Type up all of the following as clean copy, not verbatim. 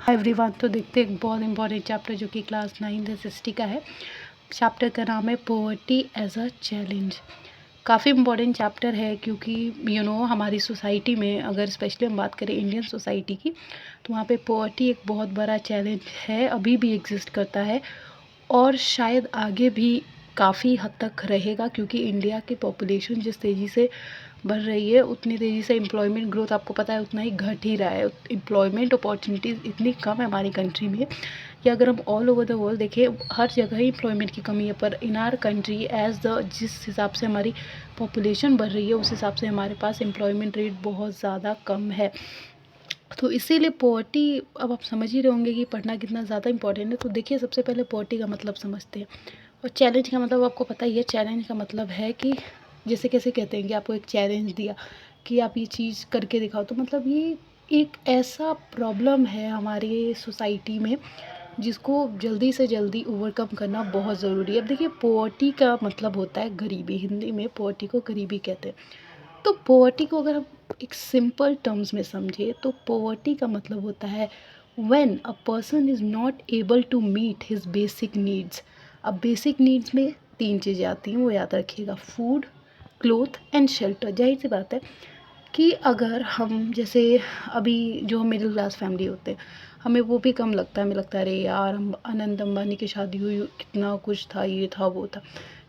Everyone, तो देखते हैं एक बहुत इंपॉर्टेंट चैप्टर जो कि क्लास 9th SST का है। चैप्टर का नाम है पॉवर्टी एज अ चैलेंज। काफ़ी इंपॉर्टेंट चैप्टर है क्योंकि हमारी सोसाइटी में अगर स्पेशली हम बात करें इंडियन सोसाइटी की, तो वहाँ पे पॉवर्टी एक बहुत बड़ा चैलेंज है, अभी भी एग्जिस्ट करता है और शायद आगे भी काफ़ी हद तक रहेगा क्योंकि इंडिया की पॉपुलेशन जिस तेज़ी से बढ़ रही है उतनी तेज़ी से एम्प्लॉयमेंट ग्रोथ आपको पता है उतना ही घट ही रहा है। एम्प्लॉयमेंट अपॉर्चुनिटीज़ इतनी कम है हमारी कंट्री में कि अगर हम ऑल ओवर द वर्ल्ड देखें हर जगह ही एम्प्लॉयमेंट की कमी है, पर in our country as the जिस हिसाब से हमारी पॉपुलेशन बढ़ रही है उस हिसाब से हमारे पास एम्प्लॉयमेंट रेट बहुत ज़्यादा कम है। तो इसीलिए पॉवर्टी, अब आप समझ ही रहे होंगे कि पढ़ना कितना ज़्यादा इंपॉर्टेंट है। तो देखिए सबसे पहले पॉवर्टी का मतलब समझते हैं और चैलेंज का मतलब आपको पता ही है। चैलेंज का मतलब है कि जैसे कैसे कहते हैं कि आपको एक चैलेंज दिया कि आप ये चीज़ करके दिखाओ, तो मतलब ये एक ऐसा प्रॉब्लम है हमारी सोसाइटी में जिसको जल्दी से जल्दी ओवरकम करना बहुत ज़रूरी है। अब देखिए पॉवर्टी का मतलब होता है गरीबी, हिंदी में पॉवर्टी को गरीबी कहते हैं। तो पॉवर्टी को अगर हम एक सिंपल टर्म्स में समझे तो पॉवर्टी का मतलब होता है when a person is not able to meet his basic needs. अब बेसिक नीड्स में 3 चीज़ें आती हैं, वो याद रखिएगा, फूड, क्लोथ एंड शेल्टर। जाहिर सी बात है कि अगर हम जैसे अभी जो मिडिल क्लास फैमिली होते हैं हमें वो भी कम लगता है, हमें लगता है अरे यार हम अनंत अंबानी की शादी हुई, कितना कुछ था, ये था वो था,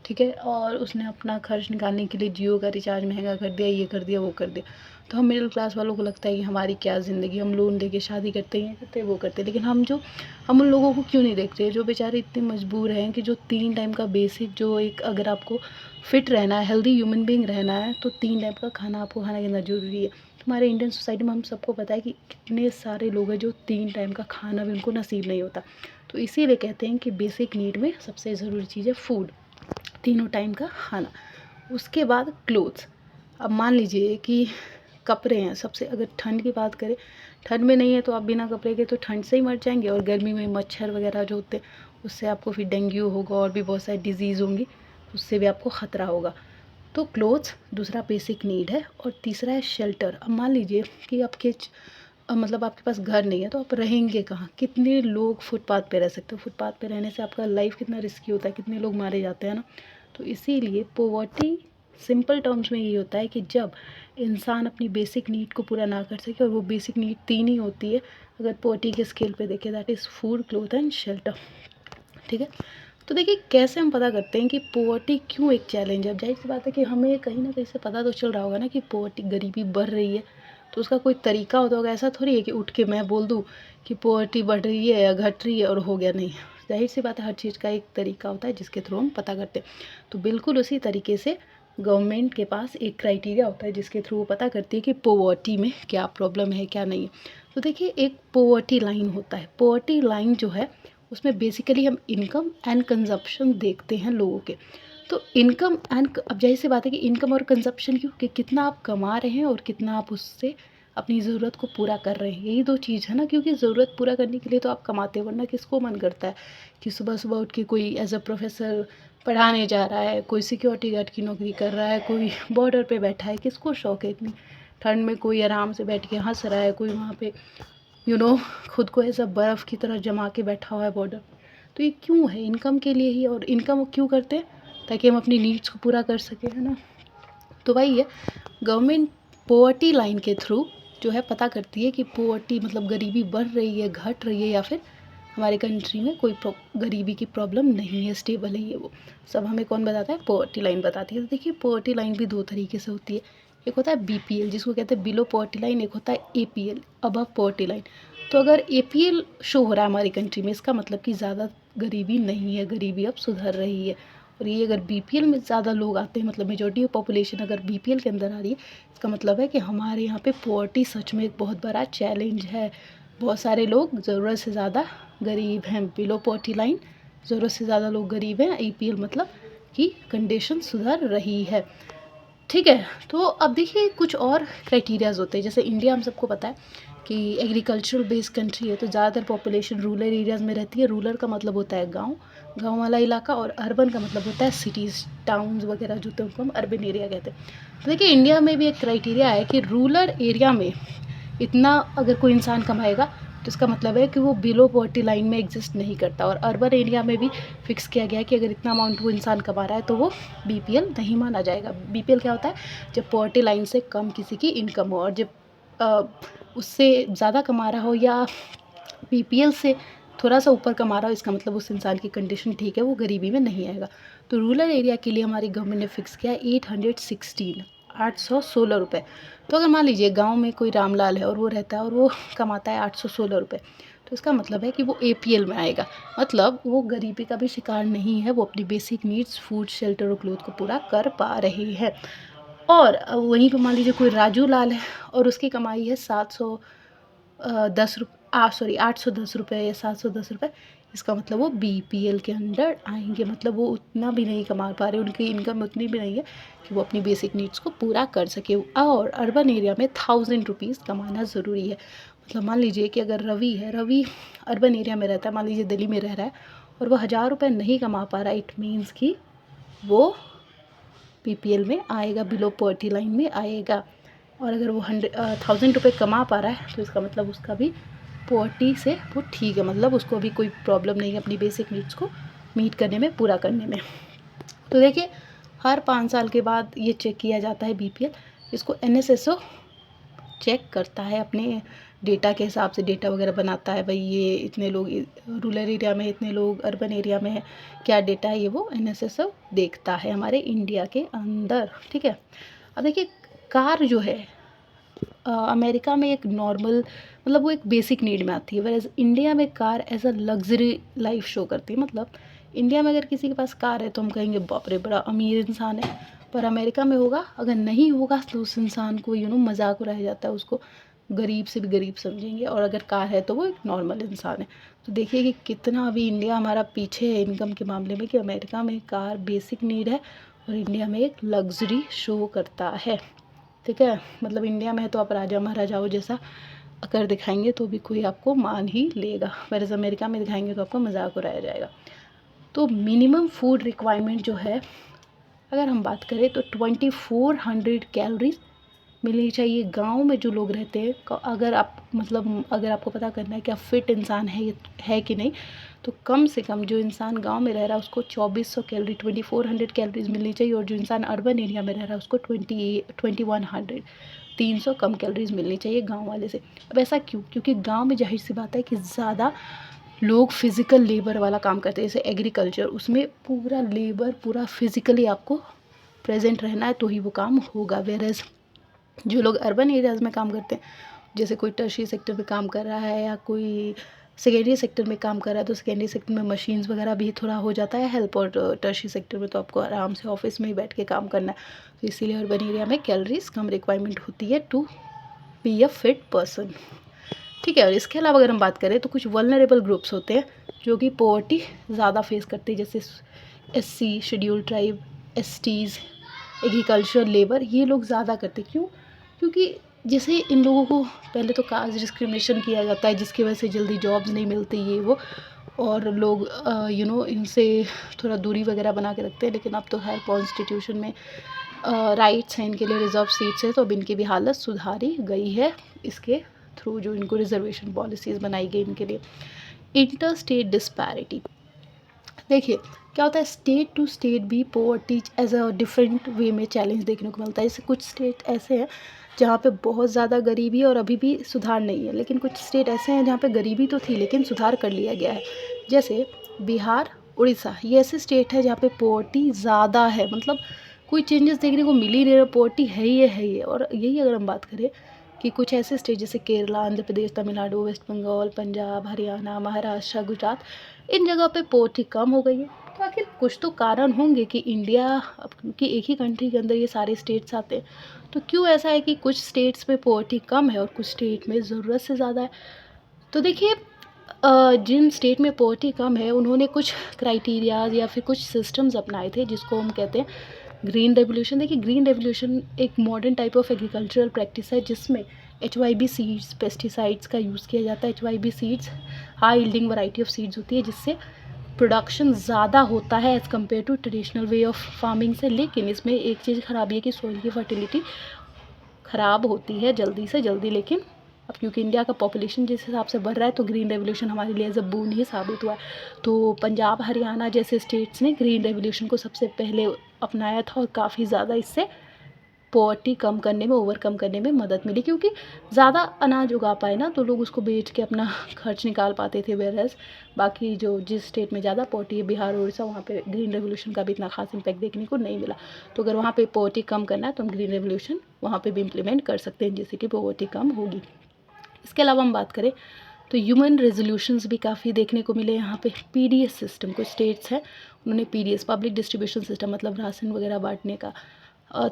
ठीक है, और उसने अपना खर्च निकालने के लिए जियो का रिचार्ज महंगा कर दिया, ये कर दिया, वो कर दिया। तो हम मिडिल क्लास वालों को लगता है कि हमारी क्या ज़िंदगी, हम लोन लेके शादी करते हैं, करते वो करते हैं। लेकिन हम उन लोगों को क्यों नहीं देखते जो बेचारे इतने मजबूर हैं कि जो 3 टाइम का बेसिक, जो एक, अगर आपको फिट रहना है, हेल्दी ह्यूमन बीइंग रहना है, तो 3 टाइम का खाना आपको खाना कितना ज़रूरी है। हमारे इंडियन सोसाइटी में हम सबको पता है कि कितने सारे लोग हैं जो 3 टाइम का खाना भी उनको नसीब नहीं होता। तो इसीलिए कहते हैं कि बेसिक नीड में सबसे ज़रूरी चीज़ है फूड, तीनों टाइम का खाना। उसके बाद क्लोथ्स। अब मान लीजिए कि कपड़े हैं, सबसे अगर ठंड की बात करें, ठंड में नहीं है तो आप बिना कपड़े के तो ठंड से ही मर जाएंगे, और गर्मी में मच्छर वगैरह जो होते हैं उससे आपको फिर डेंगू होगा और भी बहुत सारी डिजीज़ होंगी, उससे भी आपको ख़तरा होगा। तो क्लोथ्स दूसरा बेसिक नीड है, और तीसरा है शेल्टर। अब मान लीजिए कि मतलब आपके पास घर नहीं है तो आप रहेंगे कहाँ? कितने लोग फुटपाथ पे रह सकते हो? फुटपाथ पे रहने से आपका लाइफ कितना रिस्की होता है, कितने लोग मारे जाते हैं ना। तो इसीलिए पॉवर्टी सिंपल टर्म्स में ये होता है कि जब इंसान अपनी बेसिक नीड को पूरा ना कर सके, और वो बेसिक नीड 3 ही होती है अगर पॉवर्टी के स्केल पे देखें, that is food, cloth and shelter, ठीक है। तो देखिए कैसे हम पता करते हैं कि पॉवर्टी क्यों एक चैलेंज है। अब जाहिर सी बात है कि हमें कहीं ना कहीं से पता तो चल रहा होगा ना कि पॉवर्टी, गरीबी बढ़ रही है, तो उसका कोई तरीका होता होगा। ऐसा थोड़ी है कि उठ के मैं बोल दूँ कि पॉवर्टी बढ़ रही है या घट रही है और हो गया, नहीं। जाहिर सी बात है हर चीज़ का एक तरीका होता है जिसके थ्रू हम पता करते हैं। तो बिल्कुल उसी तरीके से गवर्नमेंट के पास एक क्राइटेरिया होता है जिसके थ्रू वो पता करती है कि पॉवर्टी में क्या प्रॉब्लम है, क्या नहीं है। तो देखिए एक पॉवर्टी लाइन होता है, पॉवर्टी लाइन जो है उसमें बेसिकली हम इनकम एंड कंजप्शन देखते हैं लोगों के। तो इनकम एंड, अब जाहिर सी बात है कि इनकम और कंजप्शन क्यों, कि कितना आप कमा रहे हैं और कितना आप उससे अपनी ज़रूरत को पूरा कर रहे हैं, यही 2 चीज़ है ना। क्योंकि ज़रूरत पूरा करने के लिए तो आप कमाते हैं, वरना किसको मन करता है कि सुबह सुबह उठ के कोई एज अ प्रोफेसर पढ़ाने जा रहा है, कोई सिक्योरिटी गार्ड की नौकरी कर रहा है, कोई बॉर्डर पे बैठा है, किसको शौक है इतनी ठंड में, कोई आराम से बैठ के हंस रहा है, कोई वहाँ पे यू नो खुद को ऐसा बर्फ़ की तरह जमा के बैठा हुआ है बॉर्डर। तो ये क्यों है? इनकम के लिए ही। और इनकम क्यों करते हैं? ताकि हम अपनी नीड्स को पूरा कर सकें, है ना। तो वही है, गवर्नमेंट पॉवर्टी लाइन के थ्रू जो है पता करती है कि पॉवर्टी मतलब गरीबी बढ़ रही है, घट रही है, या फिर हमारे कंट्री में कोई गरीबी की प्रॉब्लम नहीं है, स्टेबल है, ये वो सब हमें कौन बताता है? पॉवर्टी लाइन बताती है। तो देखिए पॉवर्टी लाइन भी 2 तरीके से होती है, एक होता है BPL जिसको कहते हैं बिलो पॉवर्टी लाइन, एक होता है APL अबव पॉवर्टी लाइन। तो अगर APL शो हो रहा है हमारी कंट्री में, इसका मतलब कि ज़्यादा गरीबी नहीं है, गरीबी अब सुधर रही है। और ये अगर BPL में ज़्यादा लोग आते हैं, मतलब मेजॉरिटी ऑफ पॉपुलेशन अगर BPL के अंदर आ रही है, इसका मतलब है कि हमारे यहाँ पे पॉवर्टी सच में एक बहुत बड़ा चैलेंज है। बहुत सारे लोग ज़रूरत से ज़्यादा गरीब हैं, बिलो पॉवर्टी लाइन ज़रूरत से ज़्यादा लोग गरीब हैं, APL मतलब कि कंडीशन सुधर रही है, ठीक है। तो अब देखिए कुछ और क्राइटेरियाज़ होते हैं, जैसे इंडिया हम सबको पता है कि एग्रीकल्चरल बेस्ड कंट्री है, तो ज़्यादातर पॉपुलेशन रूरल एरियाज़ में रहती है। रूरल का मतलब होता है गांव, गांव वाला इलाका, और अर्बन का मतलब होता है सिटीज़, टाउन्स वगैरह जो होते हैं उनको हम अर्बन एरिया कहते हैं। तो देखिए इंडिया में भी एक क्राइटेरिया है कि रूरल एरिया में इतना अगर कोई इंसान कमाएगा तो इसका मतलब है कि वो बिलो पॉवर्टी लाइन में एग्जिस्ट नहीं करता। और अर्बन एरिया में भी फिक्स किया गया है कि अगर इतना अमाउंट वो इंसान कमा रहा है तो वो बीपीएल नहीं माना जाएगा। बीपीएल क्या होता है? जब पॉवर्टी लाइन से कम किसी की इनकम हो, और जब उससे ज़्यादा कमा रहा हो या बीपीएल से थोड़ा सा ऊपर कमा रहा हो, इसका मतलब उस इंसान की कंडीशन ठीक है, वो गरीबी में नहीं आएगा। तो रूरल एरिया के लिए हमारी गवर्नमेंट ने फिक्स किया 816 रुपये। तो अगर मान लीजिए गांव में कोई रामलाल है और वो रहता है और वो कमाता है 816 रुपये, तो इसका मतलब है कि वो एपीएल में आएगा। मतलब वो गरीबी का भी शिकार नहीं है, वो अपनी बेसिक नीड्स फूड, शेल्टर और क्लोथ को पूरा कर पा रही है। और वहीं पर मान लीजिए कोई राजू लाल है और उसकी कमाई है 810 रुपये या 710 रुपये, इसका मतलब वो बीपीएल के अंडर आएंगे। मतलब वो उतना भी नहीं कमा पा रहे, उनकी इनकम उतनी भी नहीं है कि वो अपनी बेसिक नीड्स को पूरा कर सके। और अर्बन एरिया में 1000 रुपीज़ कमाना ज़रूरी है। मतलब मान लीजिए कि अगर रवि अर्बन एरिया में रहता है, मान लीजिए दिल्ली में रह रहा है और वो 1000 रुपये नहीं कमा पा रहा, इट मीन्स कि वो बीपीएल में आएगा, बिलो पॉवर्टी लाइन में आएगा। और अगर वो 1000 रुपये कमा पा रहा है तो इसका मतलब उसका भी पॉवर्टी से वो ठीक है, मतलब उसको अभी कोई प्रॉब्लम नहीं है अपनी बेसिक नीड्स को मीट करने में, पूरा करने में। तो देखिए हर 5 साल के बाद ये चेक किया जाता है बीपीएल। इसको एनएसएसओ चेक करता है, अपने डेटा के हिसाब से डेटा वगैरह बनाता है, भाई ये इतने लोग रूरल एरिया में, इतने लोग अर्बन एरिया में है, क्या डेटा है ये वो एनएसएसओ देखता है हमारे इंडिया के अंदर। ठीक है। अब देखिए कार जो है अमेरिका में एक नॉर्मल, मतलब वो एक बेसिक नीड में आती है, वैसे इंडिया में car as a luxury life show करती है। मतलब इंडिया में अगर किसी के पास कार है तो हम कहेंगे बाप रे बड़ा अमीर इंसान है, पर अमेरिका में होगा, अगर नहीं होगा तो उस इंसान को मजाक उड़ाया जाता है, उसको गरीब से भी गरीब समझेंगे। और अगर कार है तो वो एक नॉर्मल इंसान है। तो देखिए कि कितना अभी इंडिया हमारा पीछे है इनकम के मामले में, कि अमेरिका में कार बेसिक नीड है और इंडिया में एक लग्जरी शो करता है। ठीक है। मतलब इंडिया में है तो आप राजा महाराजाओं जैसा अगर दिखाएंगे तो भी कोई आपको मान ही लेगा, वैसे अमेरिका में दिखाएंगे तो आपको मजाक उड़ाया जाएगा। तो मिनिमम फूड रिक्वायरमेंट जो है अगर हम बात करें तो 2400 कैलोरीज मिलनी चाहिए। गांव में जो लोग रहते हैं, अगर आपको पता करना है कि आप फिट इंसान है कि नहीं, तो कम से कम जो इंसान गांव में रह रहा है उसको 2400 कैलोरीज मिलनी चाहिए, और जो इंसान अर्बन एरिया में रह रहा है उसको 2100 300 कम कैलोरीज मिलनी चाहिए गांव वाले से। अब ऐसा क्यों? क्योंकि गांव में जाहिर सी बात है कि ज़्यादा लोग फिज़िकल लेबर वाला काम करते हैं, जैसे एग्रीकल्चर, उसमें पूरा लेबर पूरा फिज़िकली आपको प्रेजेंट रहना है तो ही वो काम होगा। वेयरएज़ जो लोग अर्बन एरियाज़ में काम करते हैं, जैसे कोई टर्शियरी सेक्टर में काम कर रहा है या कोई सेकेंडरी सेक्टर में काम कर रहा है, तो सेकेंडरी सेक्टर में मशीन्स वगैरह भी थोड़ा हो जाता है हेल्प, और टर्शियरी सेक्टर में तो आपको आराम से ऑफिस में ही बैठ के काम करना है। तो इसीलिए अर्बन एरिया में कैलोरीज कम रिक्वायरमेंट होती है to be a fit person. ठीक है। और इसके अलावा अगर हम बात करें तो कुछ वल्नरेबल ग्रुप्स होते हैं जो कि पॉवर्टी ज़्यादा फेस करते हैं, जैसे SC, schedule tribe, STs, agriculture labour, ये लोग ज़्यादा करते। क्यों? क्योंकि जैसे इन लोगों को पहले तो कास्ट डिस्क्रिमिनेशन किया जाता है, जिसकी वजह से जल्दी जॉब्स नहीं मिलती ये वो, और लोग इनसे थोड़ा दूरी वगैरह बना के रखते हैं। लेकिन अब तो हर कॉन्स्टिट्यूशन में राइट्स हैं इनके लिए, रिजर्व सीट्स है, तो अब इनकी भी हालत सुधारी गई है इसके थ्रू, जो इनको रिजर्वेशन पॉलिसीज़ बनाई गई इनके लिए। इंटर स्टेट डिस्पैरिटी, देखिए क्या होता है, स्टेट टू स्टेट भी poverty as a different way में चैलेंज देखने को मिलता है। जैसे कुछ स्टेट ऐसे हैं जहाँ पे बहुत ज़्यादा गरीबी और अभी भी सुधार नहीं है, लेकिन कुछ स्टेट ऐसे हैं जहाँ पे गरीबी तो थी लेकिन सुधार कर लिया गया है। जैसे बिहार, उड़ीसा, ये ऐसे स्टेट है जहाँ पे पॉवर्टी ज़्यादा है, मतलब कोई चेंजेस देखने को मिल ही नहीं रहा, पॉवर्टी है ही है। और यही अगर हम बात करें कि कुछ ऐसे स्टेट जैसे केरला, आंध्र प्रदेश, तमिलनाडु, वेस्ट बंगाल, पंजाब, हरियाणा, महाराष्ट्र, गुजरात, इन जगह पे पॉवर्टी कम हो गई है। तो आखिर कुछ तो कारण होंगे कि इंडिया की एक ही कंट्री के अंदर ये सारे स्टेट्स आते हैं, तो क्यों ऐसा है कि कुछ स्टेट्स में पॉवर्टी कम है और कुछ स्टेट में ज़रूरत से ज़्यादा है? तो देखिए जिन स्टेट में पॉवर्टी कम है उन्होंने कुछ क्राइटेरियाज या फिर कुछ सिस्टम्स अपनाए थे जिसको हम कहते हैं ग्रीन रेवोल्यूशन। देखिए ग्रीन रेवोल्यूशन एक modern type of agricultural practice है जिसमें HYB सीड्स, पेस्टिसाइड्स का यूज़ किया जाता है। HYB seeds high yielding variety of seeds होती है जिससे प्रोडक्शन ज़्यादा होता है as compared to traditional way of farming से। लेकिन इसमें एक चीज़ ख़राबी है कि सॉइल की फर्टिलिटी ख़राब होती है जल्दी से जल्दी, लेकिन अब क्योंकि इंडिया का पॉपुलेशन जिस हिसाब से बढ़ रहा है तो ग्रीन रेवोल्यूशन हमारे लिए एज अ बून ही साबित हुआ है। तो पंजाब हरियाणा जैसे स्टेट्स ने ग्रीन रेवोल्यूशन को सबसे पहले अपनाया था और काफ़ी ज़्यादा इससे पॉवर्टी कम करने में, ओवरकम करने में मदद मिली, क्योंकि ज़्यादा अनाज उगा पाए ना तो लोग उसको बेच के अपना खर्च निकाल पाते थे। वेयरएज़ बाकी जो जिस स्टेट में ज़्यादा पॉवर्टी है, बिहार उड़ीसा, वहाँ पे ग्रीन रेवोल्यूशन का भी इतना खास इम्पैक्ट देखने को नहीं मिला। तो अगर वहाँ पे पॉवर्टी कम करना है तो हम ग्रीन रेवोल्यूशन वहाँ पे भी इम्प्लीमेंट कर सकते हैं, जिससे कि पॉवर्टी कम होगी। इसके अलावा हम बात करें तो ह्यूमन रेजोल्यूशंस भी काफ़ी देखने को मिले यहाँ पे। पीडीएस सिस्टम, कुछ स्टेट्स हैं उन्होंने पीडीएस पब्लिक डिस्ट्रीब्यूशन सिस्टम मतलब राशन वगैरह बांटने का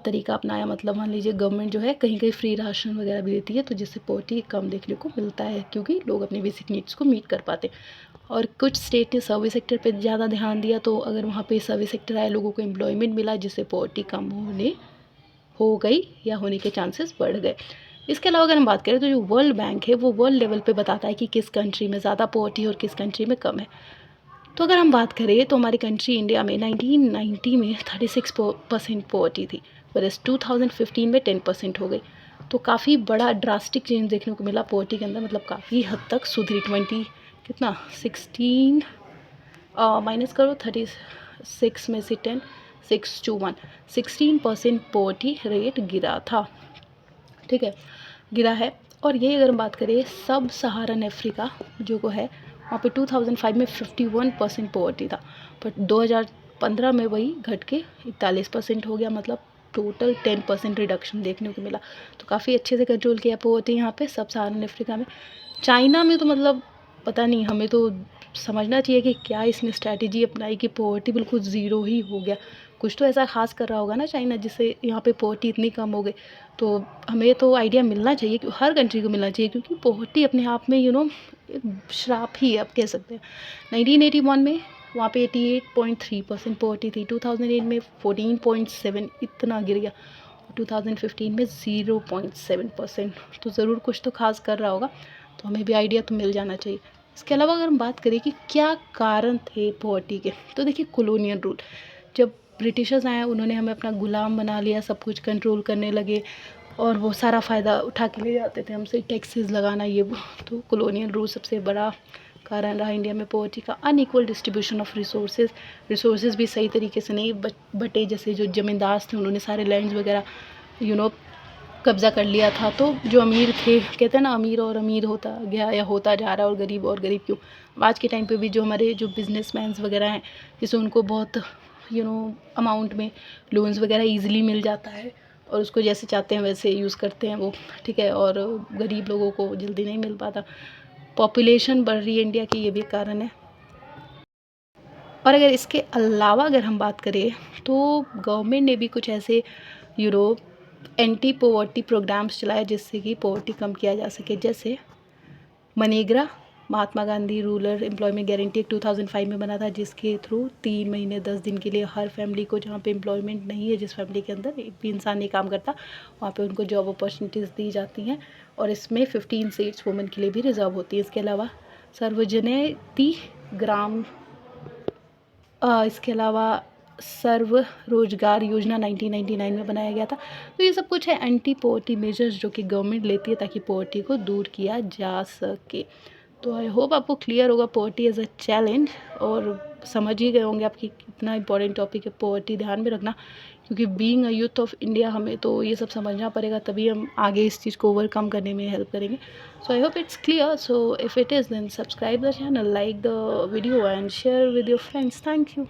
तरीका अपनाया। मतलब मान लीजिए गवर्नमेंट जो है कहीं कहीं फ्री राशन वगैरह भी देती है, तो जिससे पॉवर्टी कम देखने को मिलता है, क्योंकि लोग अपने बेसिक नीड्स को मीट कर पाते। और कुछ स्टेट ने सर्विस सेक्टर पे ज़्यादा ध्यान दिया, तो अगर वहाँ पे सर्विस सेक्टर आए, लोगों को एम्प्लॉयमेंट मिला, जिससे पॉवर्टी कम हो गई या होने के चांसेस बढ़ गए। इसके अलावा अगर हम बात करें तो जो वर्ल्ड बैंक है वो वर्ल्ड लेवल पे बताता है कि किस कंट्री में ज़्यादा पॉवर्टी और किस कंट्री में कम है। तो अगर हम बात करें तो हमारी कंट्री इंडिया में 1990 में 36% पॉवर्टी थी, वरस 2015 में 10% हो गई। तो काफ़ी बड़ा ड्रास्टिक चेंज देखने को मिला पॉवर्टी के अंदर, मतलब काफ़ी हद तक सुधरी। 16 माइनस करो 36 में से 10, 6 to 1, 16% पॉवर्टी रेट गिरा था। ठीक है, गिरा है। और यही अगर हम बात करें सब सहारन अफ्रीका जो को है, वहाँ पे 2005 में 51% पॉवर्टी था, बट 2015 में वही घट के 41% हो गया, मतलब टोटल 10% रिडक्शन देखने को मिला। तो काफ़ी अच्छे से कंट्रोल किया पॉवर्टी यहाँ पे सब सहारन अफ्रीका में। चाइना में तो मतलब पता नहीं, हमें तो समझना चाहिए कि क्या इसने स्ट्रैटेजी अपनाई कि पॉवर्टी बिल्कुल ज़ीरो ही हो गया। कुछ तो ऐसा खास कर रहा होगा ना चाइना, जिससे यहाँ पे पॉवर्टी इतनी कम हो गई। तो हमें तो आइडिया मिलना चाहिए, कि हर कंट्री को मिलना चाहिए, क्योंकि पॉवर्टी अपने आप में श्राप ही आप कह सकते हैं। 1981 में वहाँ पे 88.3% पॉवर्टी थी, 2008 में 14.7 इतना गिर गया, 2015 में 0.7%। तो ज़रूर कुछ तो खास कर रहा होगा, तो हमें भी आइडिया तो मिल जाना चाहिए। इसके अलावा अगर हम बात करें कि क्या कारण थे पॉवर्टी के, तो देखिए कॉलोनियल रूल। जब ब्रिटिशर्स आए उन्होंने हमें अपना गुलाम बना लिया, सब कुछ कंट्रोल करने लगे और वो सारा फ़ायदा उठा के ले जाते थे हमसे, टैक्सेस लगाना ये वो। तो कॉलोनियल रूल सबसे बड़ा कारण रहा इंडिया में पॉवर्टी का। अनइक्वल डिस्ट्रीब्यूशन ऑफ रिसोर्सेज भी सही तरीके से नहीं बटे, जैसे जो ज़मींदार थे उन्होंने सारे लैंड्स वगैरह कब्ज़ा कर लिया था। तो जो अमीर थे, कहते हैं ना अमीर और अमीर होता गया या होता जा रहा है, और गरीब क्यों। आज के टाइम पे भी जो हमारे जो बिजनेसमैन्स वगैरह हैं, जैसे उनको बहुत अमाउंट में लोन्स वगैरह ईजिली मिल जाता है और उसको जैसे चाहते हैं वैसे यूज़ करते हैं वो, ठीक है। और गरीब लोगों को जल्दी नहीं मिल पाता। पॉपुलेशन बढ़ रही है इंडिया की, ये भी कारण है। और अगर इसके अलावा अगर हम बात करें तो गवर्नमेंट ने भी कुछ ऐसे एंटी पॉवर्टी प्रोग्राम्स चलाए जिससे कि पॉवर्टी कम किया जा सके, जैसे MNREGA, Mahatma Gandhi rural employment guarantee act 2005 में बना था, जिसके थ्रू 3 महीने 10 दिन के लिए हर फैमिली को, जहाँ पे एम्प्लॉयमेंट नहीं है, जिस फैमिली के अंदर एक भी इंसान नहीं काम करता, वहाँ पे उनको जॉब अपॉर्चुनिटीज़ दी जाती हैं। और इसमें 15 सीट्स वुमेन के लिए भी रिजर्व होती है। इसके अलावा सर्वजनिति ग्राम इसके अलावा सर्व रोजगार योजना 1999 में बनाया गया था। तो ये सब कुछ है एंटी पॉवर्टी मेजर्स जो कि गवर्नमेंट लेती है ताकि पॉवर्टी को दूर किया जा सके। तो आई होप आपको क्लियर होगा पॉवर्टी एज अ चैलेंज, और समझ ही गए होंगे आपकी कितना इंपॉर्टेंट टॉपिक है पॉवर्टी। ध्यान में रखना, क्योंकि being a youth of India हमें तो ये सब समझना पड़ेगा, तभी हम आगे इस चीज़ को ओवरकम करने में हेल्प करेंगे। So I hope it's clear. So if it is then subscribe the channel, like the video and share with your friends. Thank you.